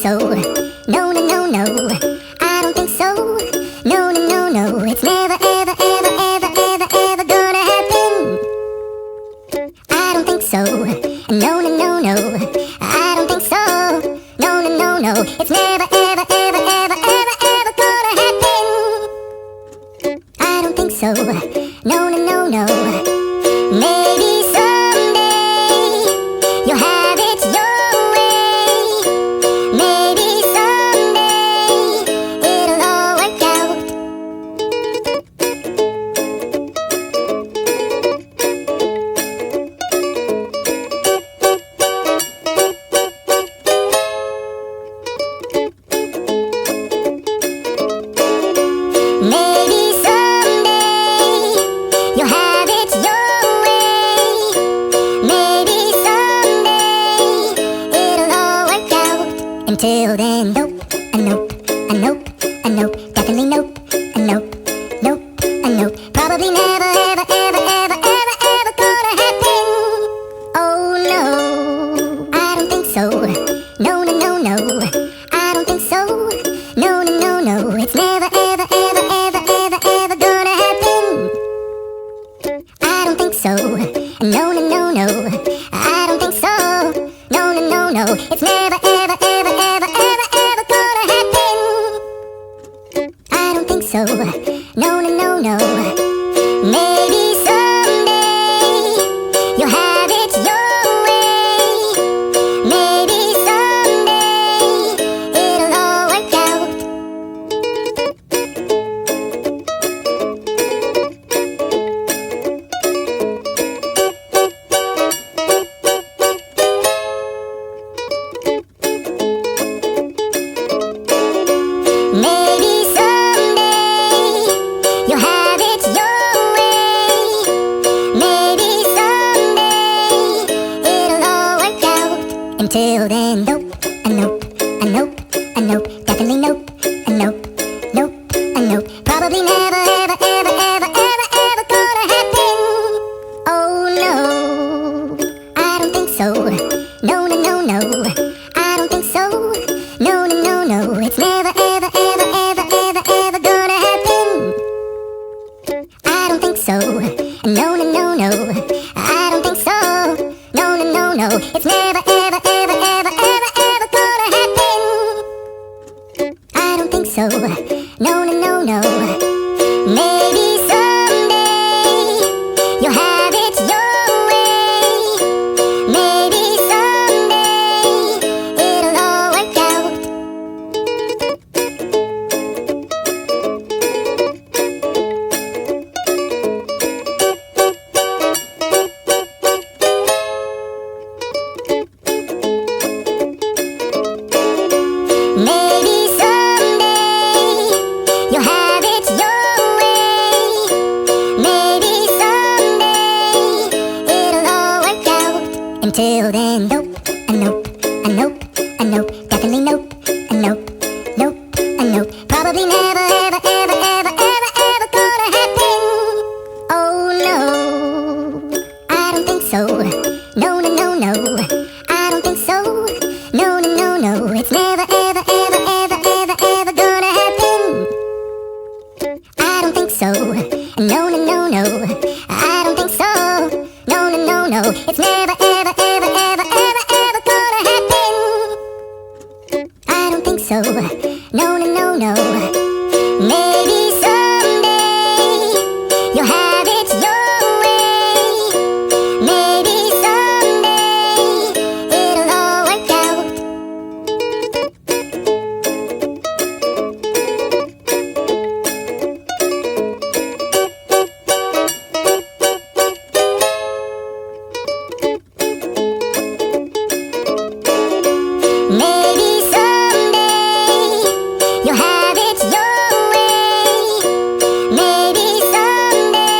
so. No, no, no, no. I don't think so. No, no, no, no. It's never, ever, ever, ever, ever, ever gonna happen. I don't think so. No, no, no, no. I don't think so. No, no, no, no. It's never, ever, ever, ever, ever, ever gonna happen. I don't think so. No, no, no, no. Maybe someday you'll have it your way. Maybe someday it'll all work out. Maybe someday you'll have it your way. Maybe someday it'll all work out. Until then, nope, a nope, a nope, a nope, definitely nope, a nope, nope, a nope. Probably never, ever, ever, ever, ever, ever gonna happen. Oh no, I don't think so. No, no, no, no. I don't think so. No, no, no, no. It's never, ever, ever, ever, ever, ever gonna happen. I don't think so. No, no, no, no. I don't think so. No, no, no, no. It's never, ever, ever, ever, ever, ever gonna happen. I don't think so. No, no, no, no. Maybe someday you'll have it your way. Maybe someday it'll all work out. Maybe someday you'll have it your way. Maybe someday it'll all work out. Until then, nope, a nope, a nope, a nope, definitely nope, a nope, nope, a nope. Probably never, ever, ever, ever, ever, ever gonna happen. Oh no, I don't think so. No, no, no, no. I don't think so. No, no, no, no. It's never, ever, ever, ever, ever, ever gonna happen. I don't think so. No, no, no, no. I don't think so. No, no, no, no. It's never, ever, ever, ever, ever, ever gonna happen. I don't think so. No, no, no, no. Maybe someday you'll have it your way. Maybe someday it'll all work out. Maybe someday you'll have it your way. Maybe someday it'll all work out. Until then, nope, a nope, a nope, a nope, definitely nope, a nope, nope, a nope. Probably never, ever, ever, ever, ever, ever gonna happen. Oh no, I don't think so. No, no, no, no. I don't think so. No, no, no, no. It's never, ever, ever, ever, ever, ever gonna happen. I don't think so. No, no, no, no. I don't think so. No, no, no, no. It's never, ever, ever, ever, ever, ever gonna happen. I don't think so. No, no, no, no. Maybe someday you'll have it your way. Maybe someday it'll all work out. Maybe someday you'll have it your way. Maybe someday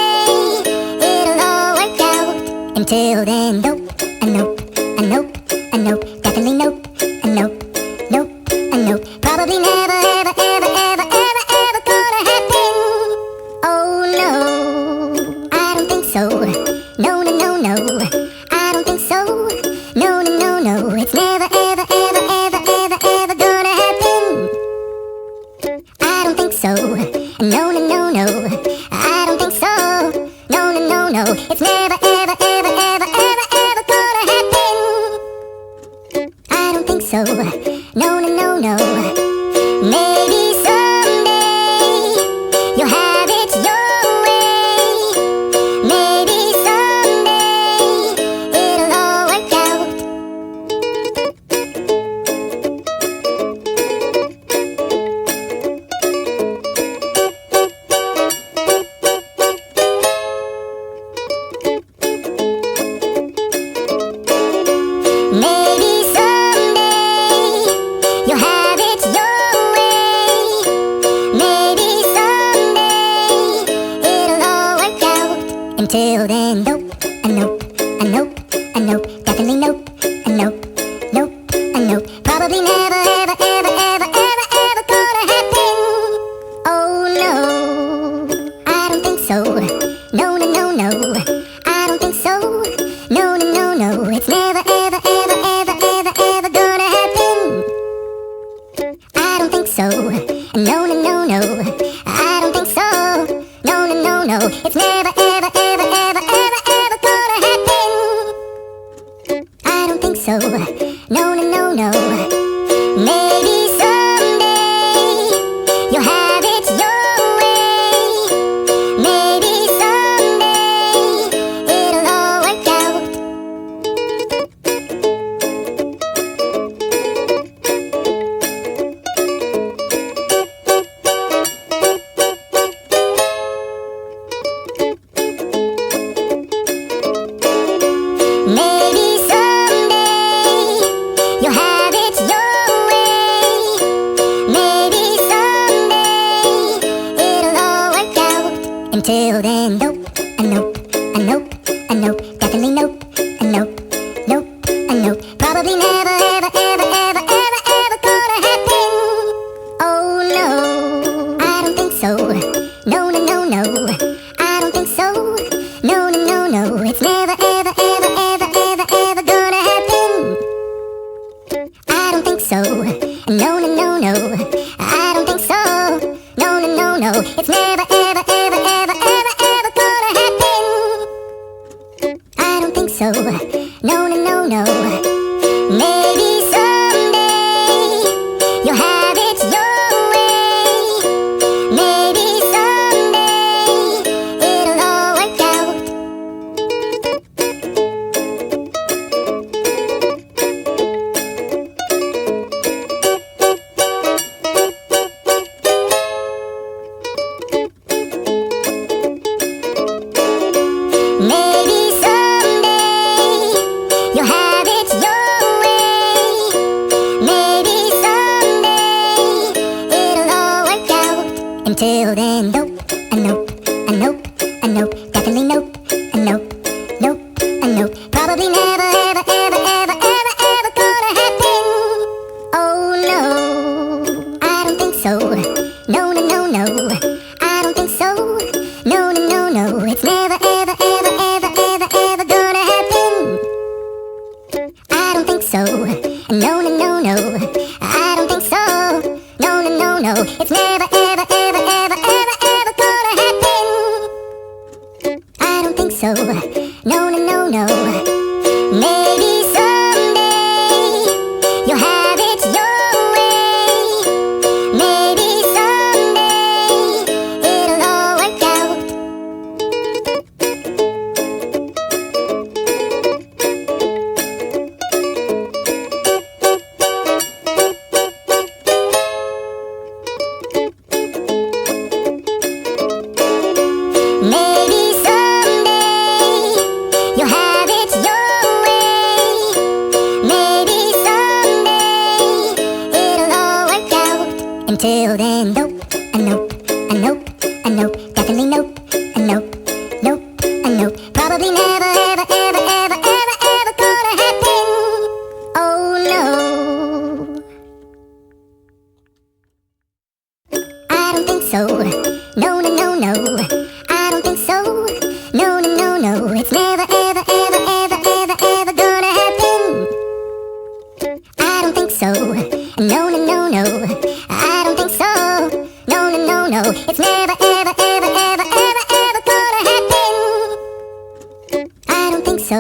it'll all work out. Until then, nope, a nope, a nope, a nope, definitely nope, a nope, nope, a nope. Probably never, ever, ever, ever, ever, ever gonna happen. Oh no, I don't think so. No, no, no, no. I don't think so. No, no, no, no. It's never, ever, ever, ever, ever, ever gonna so. No, no, no, no. Maybe someday you'll have it your way. Maybe someday it'll all work out. Maybe someday you'll have it your way. Maybe someday it'll all work out. Until then, nope, a nope, a nope, a nope, definitely nope, a nope, nope, a nope. Probably never, ever, ever, ever, ever, ever gonna happen. Oh no, I don't think so. No, no, no, no, I don't think so. No, no, no, no, it's never, ever, ever, ever, ever, ever gonna happen. I don't think so. No, no, no, no, I don't think so. No, no, no, no, it's never, ever, ever, ever, ever, ever gonna happen. I don't think so. No, no, no, no. Maybe someday you'll have it your way. Maybe someday it'll all work out. Maybe someday you'll have it your way. Maybe someday it'll all work out. Until then, nope, a nope, a nope, a nope, definitely nope, a nope, nope, a nope. Probably never, ever, ever, ever, ever, ever gonna happen. Oh no, I don't think so. No, no, no, no, I don't think so. No, no, no, no, it's never, ever, ever, ever, ever, ever gonna happen. I don't think so. No, no, no, no, I don't think so. No, no, no, no, it's never, ever, ever, ever, ever, ever gonna happen. I don't think so. No, no, no, no. Maybe someday you'll have it your way. Maybe someday it'll all work out. Maybe someday you'll have it your way. Maybe someday it'll all work out. Until then, nope, a nope, a nope, a nope, definitely nope, a nope, nope, a nope. Probably never, ever, ever, ever, ever, ever gonna happen. Oh no, I don't think so. No, no, no, no, I don't think so. No, no, no, no, it's never, ever, ever, ever, ever, ever gonna happen. I don't think so. No, no, no, no, I don't think so. No, no, no, no, it's never, ever, ever, ever, ever, ever gonna happen. I don't think so. No, no, no, no. Maybe someday you'll have it your way. Maybe someday it'll all work out. Maybe someday you'll have it your way. Maybe someday it'll all work out. Until then, nope, a nope, a nope, a nope, definitely nope, a nope, nope, a nope. Probably never, ever, ever, ever, ever, ever gonna happen. Oh no, I don't think so. No, no, no, no, I don't think so. No, no, no, no, it's never, ever, ever, ever, ever, ever gonna happen. I don't think so. No, no, no, no, I don't think so. No, no, no, no, it's never, ever, ever, ever, ever, ever gonna happen. I don't think so.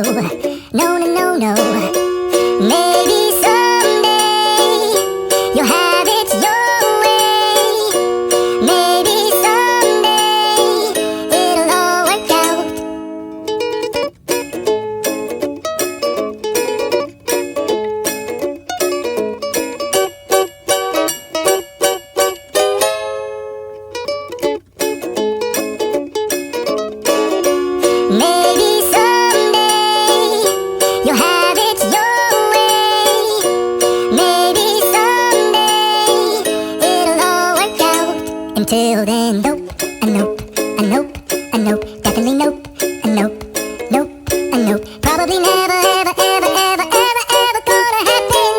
No, no, no, no. Maybe someday Until then, nope, a nope, a nope, a nope, definitely nope, a nope, nope, a nope. Probably never, ever, ever, ever, ever, ever gonna happen.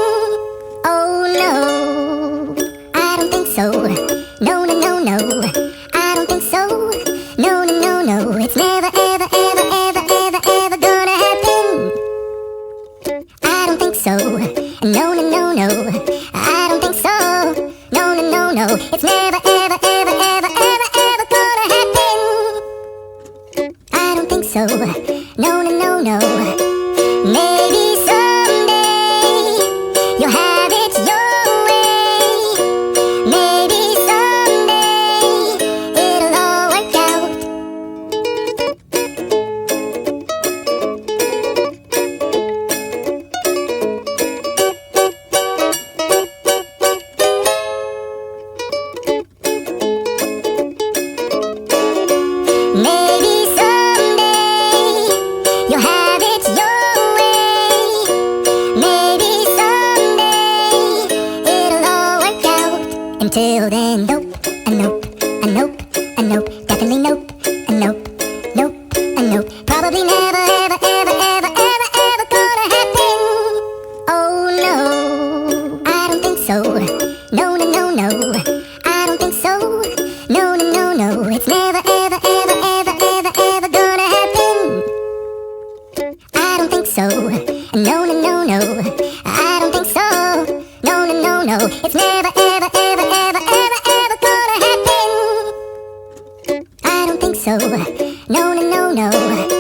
Oh no, I don't think so. No, no, no, no, I don't think so. No, no, no, no, it's never, ever, ever, ever, ever, ever gonna happen. I don't think so. No, no, no, no, I don't think so. No, no, no, no, it's never, ever, ever, ever, ever, ever gonna happen. I don't think so. No, no, no, no. Maybe someday you'll have it your way. Maybe someday it'll all work out. Maybe someday you'll have it your way. Maybe someday it'll all work out. Until then, nope, a nope, a nope, a nope, definitely nope, a nope, nope, a nope. Probably never, ever, ever, ever, ever, ever gonna happen. Oh no, I don't think so. No, no, no, no, I don't think so. No, no, no, no, it's never, ever, ever, ever, ever, ever gonna happen. I don't think so. No, no, no, no, I don't think so. No, no, no, no, it's never, ever, ever, ever, ever, ever gonna happen. I don't think so. No, no, no, no.